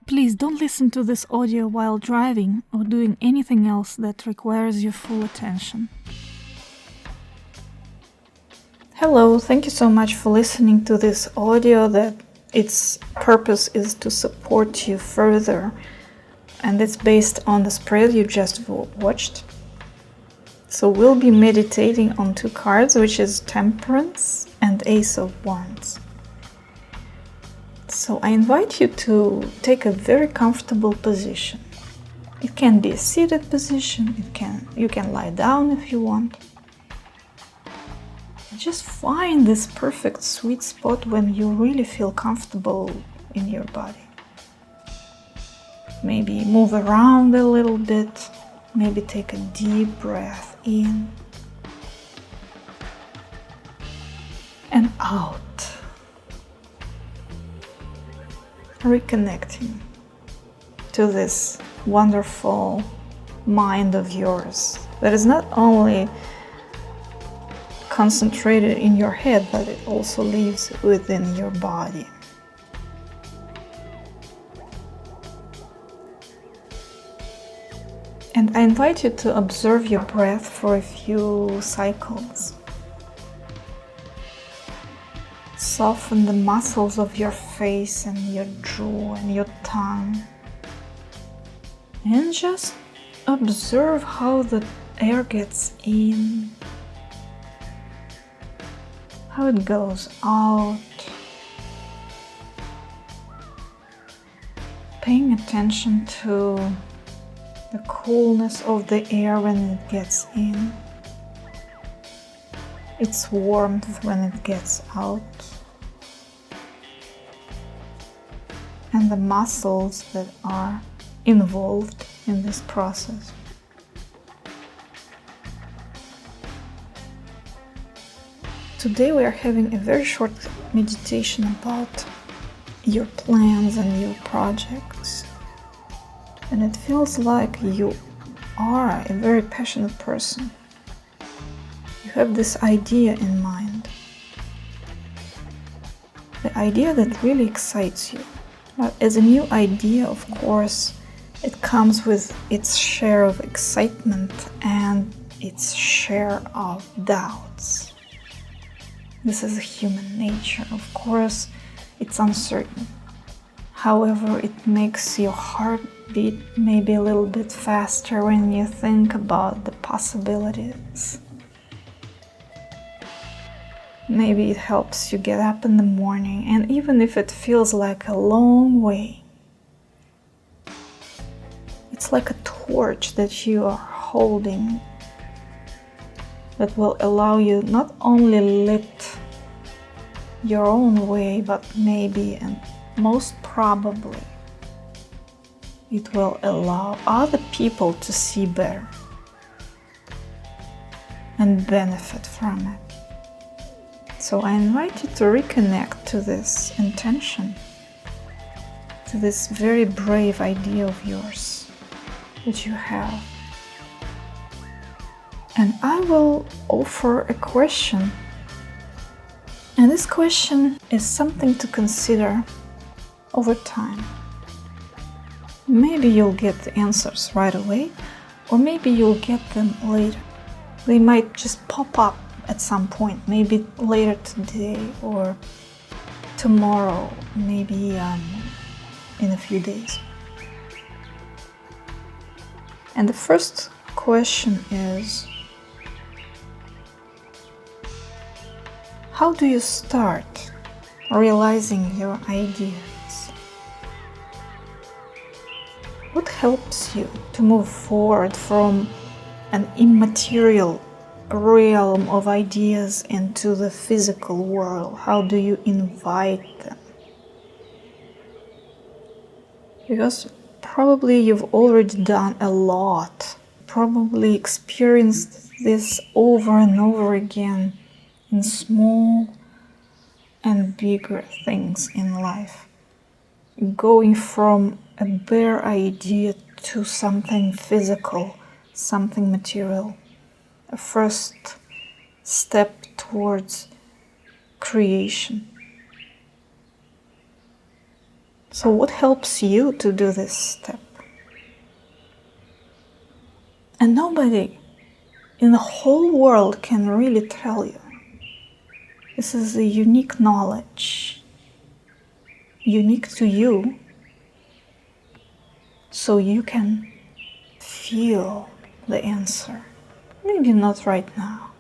Please don't listen to this audio while driving or doing anything else that requires your full attention. Hello, thank you so much for listening to this audio that its purpose is to support you further, and it's based on the spread you just watched. So we'll be meditating on two cards, which is Temperance and Ace of Wands. So I invite you to take a very comfortable position. It can be a seated position, you can lie down if you want. Just find this perfect sweet spot when you really feel comfortable in your body. Maybe move around a little bit, maybe take a deep breath in and out. Reconnecting to this wonderful mind of yours that is not only concentrated in your head, but it also lives within your body. And I invite you to observe your breath for a few cycles. Soften the muscles of your face and your jaw and your tongue. And just observe how the air gets in, how it goes out. Paying attention to the coolness of the air when it gets in, its warmth when it gets out, and the muscles that are involved in this process. Today we are having a very short meditation about your plans and your projects. And it feels like you are a very passionate person. You have this idea in mind. The idea that really excites you. But as a new idea, of course, it comes with its share of excitement and its share of doubts. This is human nature. Of course, it's uncertain. However, it makes your heart beat maybe a little bit faster when you think about the possibilities. Maybe it helps you get up in the morning, and even if it feels like a long way, it's like a torch that you are holding that will allow you not only lit your own way, but maybe and most probably it will allow other people to see better and benefit from it. So I invite you to reconnect to this intention, to this very brave idea of yours that you have. And I will offer a question. And this question is something to consider over time. Maybe you'll get the answers right away, or maybe you'll get them later. They might just pop up at some point, maybe later today or tomorrow, maybe in a few days. And the first question is, how do you start realizing your ideas? What helps you to move forward from an immaterial realm of ideas into the physical world? How do you invite them? Because probably you've already done a lot, probably experienced this over and over again in small and bigger things in life. Going from a bare idea to something physical, something material. A first step towards creation. So what helps you to do this step? And nobody in the whole world can really tell you. This is a unique knowledge, unique to you, so you can feel the answer. Maybe not right now,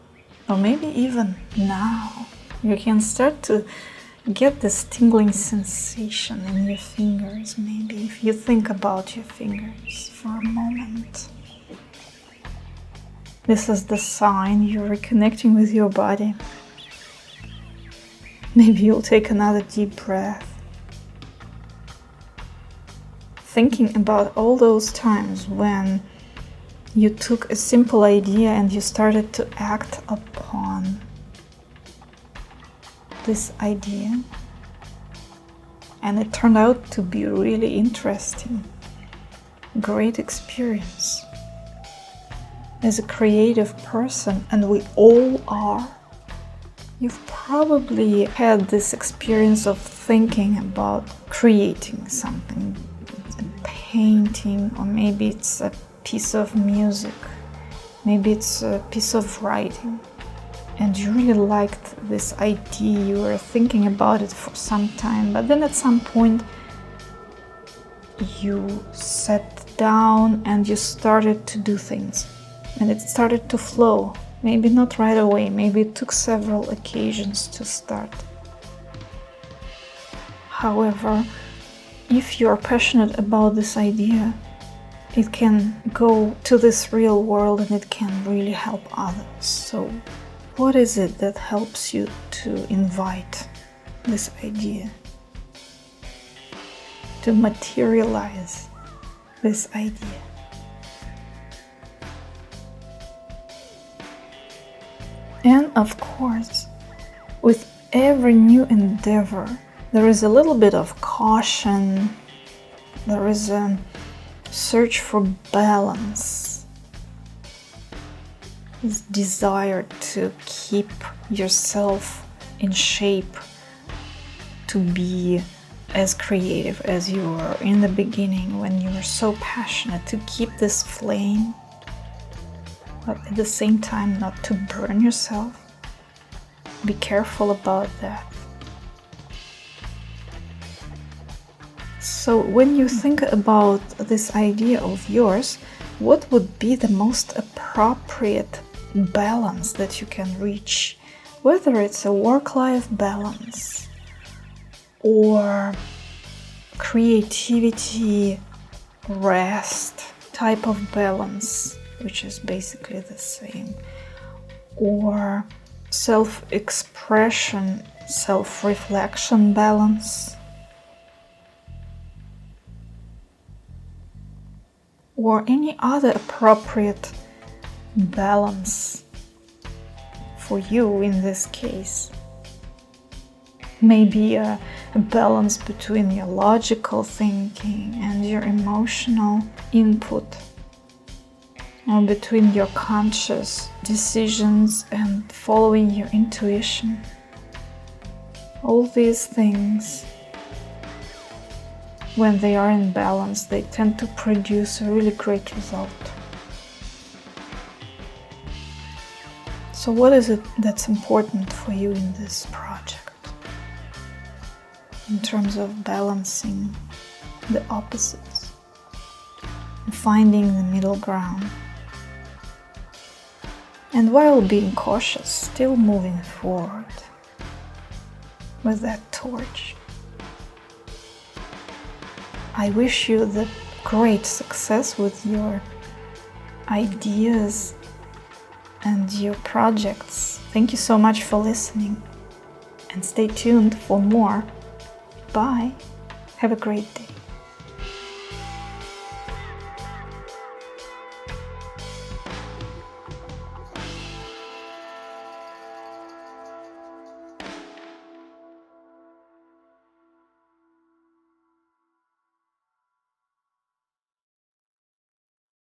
or maybe even now. You can start to get this tingling sensation in your fingers, maybe if you think about your fingers for a moment. This is the sign you're reconnecting with your body. Maybe you'll take another deep breath, thinking about all those times when you took a simple idea and you started to act upon this idea, and it turned out to be really interesting, great experience. As a creative person, and we all are, you've probably had this experience of thinking about creating something, a painting, or maybe it's a piece of music, maybe it's a piece of writing, and you really liked this idea, you were thinking about it for some time, but then at some point you sat down and you started to do things, and it started to flow. Maybe not right away, maybe it took several occasions to start. However, if you're passionate about this idea, it can go to this real world and it can really help others. So what is it that helps you to invite this idea, to materialize this idea? And of course, with every new endeavor, there is a little bit of caution, there is a search for balance, this desire to keep yourself in shape, to be as creative as you were in the beginning when you were so passionate, to keep this flame, but at the same time not to burn yourself. Be careful about that. So when you think about this idea of yours, what would be the most appropriate balance that you can reach? Whether it's a work-life balance or creativity, rest type of balance, which is basically the same, or self-expression, self-reflection balance, or any other appropriate balance for you in this case. Maybe a balance between your logical thinking and your emotional input, or between your conscious decisions and following your intuition. All these things, when they are in balance, they tend to produce a really great result. So what is it that's important for you in this project, in terms of balancing the opposites, finding the middle ground, and while being cautious, still moving forward with that torch? I wish you the great success with your ideas and your projects. Thank you so much for listening, and stay tuned for more. Bye. Have a great day.